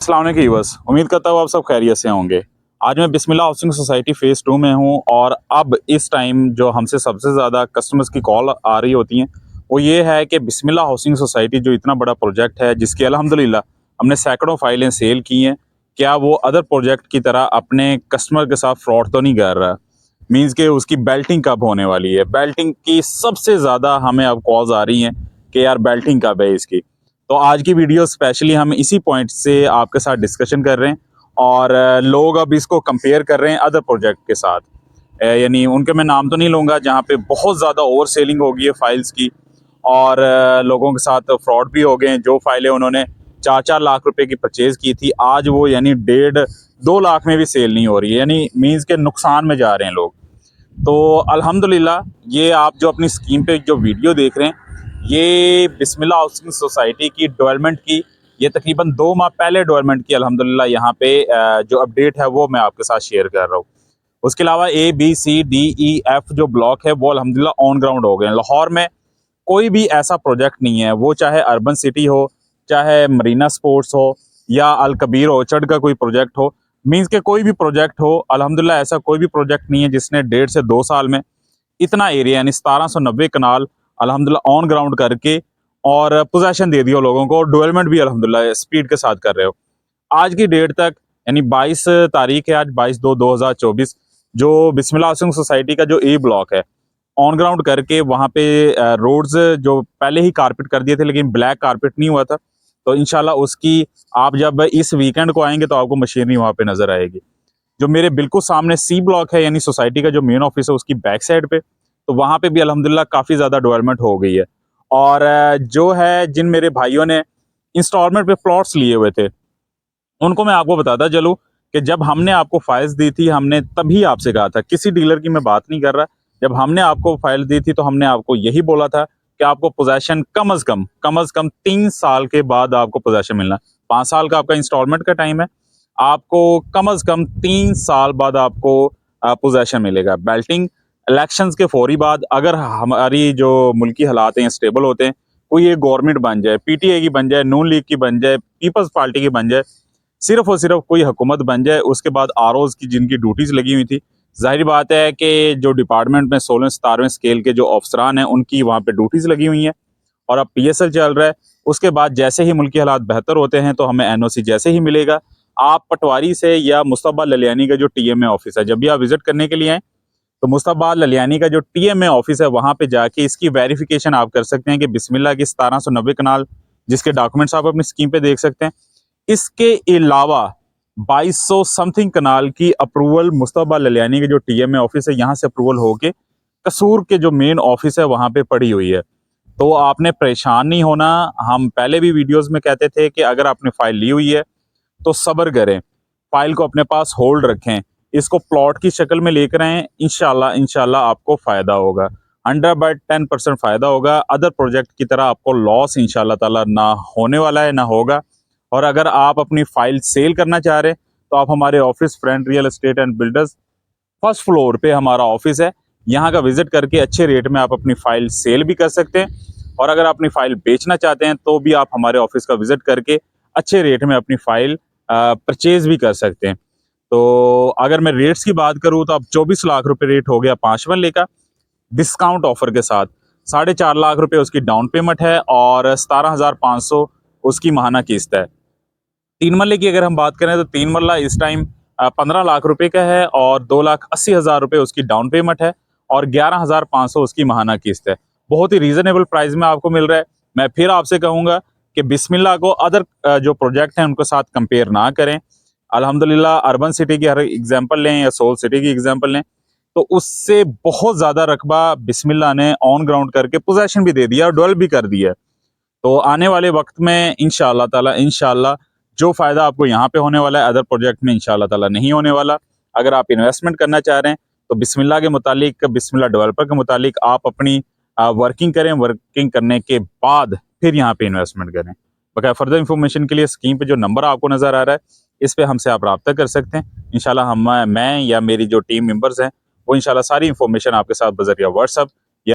अस्सलाम वालेकुम व्यूअर्स, उम्मीद करता हूँ आप सब खैरियत से होंगे। आज मैं बिस्मिल्लाह हाउसिंग सोसाइटी फ़ेज़ 2 में हूँ और अब इस टाइम जो हमसे सबसे ज़्यादा कस्टमर्स की कॉल आ रही होती हैं, वो ये है कि बिस्मिल्लाह हाउसिंग सोसाइटी जो इतना बड़ा प्रोजेक्ट है, जिसकी अल्हम्दुलिल्लाह हमने सैकड़ों फ़ाइलें सेल की हैं, क्या वो अदर प्रोजेक्ट की तरह अपने कस्टमर के साथ फ्रॉड तो नहीं कर रहा? मीन्स कि उसकी बेल्टिंग कब होने वाली है? बेल्टिंग की सबसे ज़्यादा हमें अब कॉल्स आ रही हैं कि यार बेल्टिंग कब है इसकी? तो आज की वीडियो स्पेशली हम इसी पॉइंट से आपके साथ डिस्कशन कर रहे हैं और लोग अब इसको कंपेयर कर रहे हैं अदर प्रोजेक्ट के साथ। यानी उनके मैं नाम तो नहीं लूँगा जहाँ पे बहुत ज़्यादा ओवर सेलिंग हो गई है फाइल्स की और लोगों के साथ फ्रॉड भी हो गए हैं। जो फाइलें उन्होंने 4-4 लाख रुपए की परचेज़ की थी, आज वो यानी 1.5-2 लाख में भी सेल नहीं हो रही है, यानी मीन्स के नुकसान में जा रहे हैं लोग। तो अल्हम्दुलिल्लाह ये आप जो अपनी स्क्रीन पे जो वीडियो देख रहे हैं, ये बिस्मिल्लाह हाउसिंग सोसाइटी की डेवलपमेंट की, ये तकरीबन 2 माह पहले डेवलपमेंट की अल्हम्दुलिल्लाह यहाँ पे जो अपडेट है वो मैं आपके साथ शेयर कर रहा हूँ। उसके अलावा A B C D E F जो ब्लॉक है वो अल्हम्दुलिल्लाह ऑन ग्राउंड हो गए हैं। लाहौर में कोई भी ऐसा प्रोजेक्ट नहीं है, वो चाहे अर्बन सिटी हो, चाहे मरीना स्पोर्ट्स हो या अल कबीर ऑर्चर्ड का कोई प्रोजेक्ट हो, मीन्स के कोई भी प्रोजेक्ट हो, अल्हम्दुलिल्लाह ऐसा कोई भी प्रोजेक्ट नहीं है जिसने 1.5 से 2 साल में इतना एरिया यानी 1790 कनाल अल्हम्दुलिल्लाह ऑन ग्राउंड करके और पोजेसन दे दिया लोगों को और डेवलपमेंट भी अल्हम्दुलिल्लाह स्पीड के साथ कर रहे हो। आज की डेट तक यानी 22 तारीख है, आज 22/2/2024, जो बिस्मिल्लाह हाउसिंग सोसाइटी का जो ए ब्लॉक है, ऑन ग्राउंड करके वहाँ पे रोड्स जो पहले ही कारपेट कर दिए थे लेकिन ब्लैक कारपेट नहीं हुआ था, तो इंशाल्लाह उसकी आप जब इस वीकेंड को आएंगे तो आपको मशीनरी वहाँ पे नजर आएगी। जो मेरे बिल्कुल सामने सी ब्लॉक है यानी सोसाइटी का जो मेन ऑफिस है उसकी बैक साइड पे, तो वहाँ पे भी अल्हम्दुलिल्लाह काफ़ी ज़्यादा डेवलपमेंट हो गई है। और जो है जिन मेरे भाइयों ने इंस्टॉलमेंट पे प्लॉट्स लिए हुए थे, उनको मैं आपको बताता चलूँ कि जब हमने आपको फाइल्स दी थी, हमने तभी आपसे कहा था, किसी डीलर की मैं बात नहीं कर रहा, जब हमने आपको फाइल दी थी तो हमने आपको यही बोला था कि आपको पोजेसन कम अज़ कम 3 साल के बाद आपको पोजेसन मिलना। 5 साल का आपका इंस्टॉलमेंट का टाइम है, आपको कम अज़ कम 3 साल बाद आपको पोजेसन मिलेगा। बेल्टिंग इलेक्शंस के फौरी बाद अगर हमारी जो मुल्की हालात हैं स्टेबल होते हैं, कोई एक गवर्नमेंट बन जाए, पीटीआई की बन जाए, नून लीग की बन जाए, पीपल्स पार्टी की बन जाए, सिर्फ और सिर्फ कोई हुकूमत बन जाए, उसके बाद आरओज़ की जिनकी ड्यूटीज़ लगी हुई थी, ज़ाहिर बात है कि जो डिपार्टमेंट में 16वें-17वें स्केल के जो अफसरान हैं, उनकी वहाँ पे ड्यूटीज़ लगी हुई हैं और अब पीएसएल चल रहा है। उसके बाद जैसे ही मुल्की हालात बेहतर होते हैं, तो हमें एनओसी जैसे ही मिलेगा, आप पटवारी से या मुस्तफा ललियानी का जो टीएमए ऑफिस है, जब भी आप विज़िट करने के लिए आएँ, तो मुस्तफा ललियानी का जो टीएमए ऑफिस है, वहाँ पे जाके इसकी वेरिफ़िकेशन आप कर सकते हैं कि बिस्मिल्लाह की 1790 कनाल, जिसके डॉक्यूमेंट्स आप अपनी स्क्रीन पे देख सकते हैं। इसके अलावा 2200 समथिंग कनाल की अप्रूवल मुस्तफा ललियानी के जो टीएमए ऑफिस है, यहाँ से अप्रूवल होके कसूर के जो मेन ऑफिस है वहाँ पे पड़ी हुई है। तो आपने परेशान नहीं होना। हम पहले भी वीडियोस में कहते थे कि अगर आपने फाइल ली हुई है तो सब्र करें, फाइल को अपने पास होल्ड रखें, इसको प्लॉट की शक्ल में लेकर आएँ, इंशाल्लाह इंशाल्लाह आपको फ़ायदा होगा। 100/10% फ़ायदा होगा। अदर प्रोजेक्ट की तरह आपको लॉस इंशाल्लाह ताला ना होने वाला है, ना होगा। और अगर आप अपनी फाइल सेल करना चाह रहे हैं, तो आप हमारे office friend real estate and builders, first floor पे हमारा ऑफिस है, यहाँ का विजिट करके अच्छे रेट में आप अपनी फाइल सेल भी कर सकते हैं। और अगर आप अपनी फाइल बेचना चाहते हैं तो भी आप हमारे ऑफिस का विजिट करके अच्छे रेट में अपनी फाइल परचेज भी कर सकते हैं। तो अगर मैं रेट्स की बात करूँ तो अब 24 लाख रुपए रेट हो गया 5 मरले का, डिस्काउंट ऑफर के साथ 4.5 लाख रुपए उसकी डाउन पेमेंट है और 17,500 उसकी माहाना किस्त है। 3 मरले की अगर हम बात करें तो 3 मरला इस टाइम 15 लाख रुपए का है और 2,80,000 रुपए उसकी डाउन पेमेंट है और 11,500 उसकी माहाना किस्त है। बहुत ही रीजनेबल प्राइस में आपको मिल रहा है। मैं फिर आपसे कहूँगा कि बिस्मिल्लाह को अदर जो प्रोजेक्ट हैं उनके साथ कंपेयर ना करें। अल्हम्दुलिल्लाह अर्बन सिटी की हर एग्जांपल लें या सोल सिटी की एग्जांपल लें, तो उससे बहुत ज़्यादा रकबा बिस्मिल्लाह ने ऑन ग्राउंड करके पोजेसन भी दे दिया और डेवलप भी कर दिया। तो आने वाले वक्त में इंशाअल्लाह ताला इंशाअल्लाह जो फ़ायदा आपको यहाँ पे होने वाला है, अदर प्रोजेक्ट में इंशाअल्लाह ताला नहीं होने वाला। अगर आप इन्वेस्टमेंट करना चाह रहे हैं तो बिस्मिल्लाह के मुतालिक, बिस्मिल्लाह डेवलपर के मुतालिक आप अपनी वर्किंग करें, वर्किंग करने के बाद फिर यहाँ पे इन्वेस्टमेंट करें। बाकी फर्दर इन्फॉर्मेशन के लिए स्क्रीन पे जो नंबर आपको नज़र आ रहा है, इस पे हमसे आप रब्ता कर सकते हैं। इंशाल्लाह मैं या मेरी जो टीम मेंबर्स हैं, वो इंशाल्लाह सारी इन्फॉर्मेशन आपके साथ बज़रिया व्हाट्सएप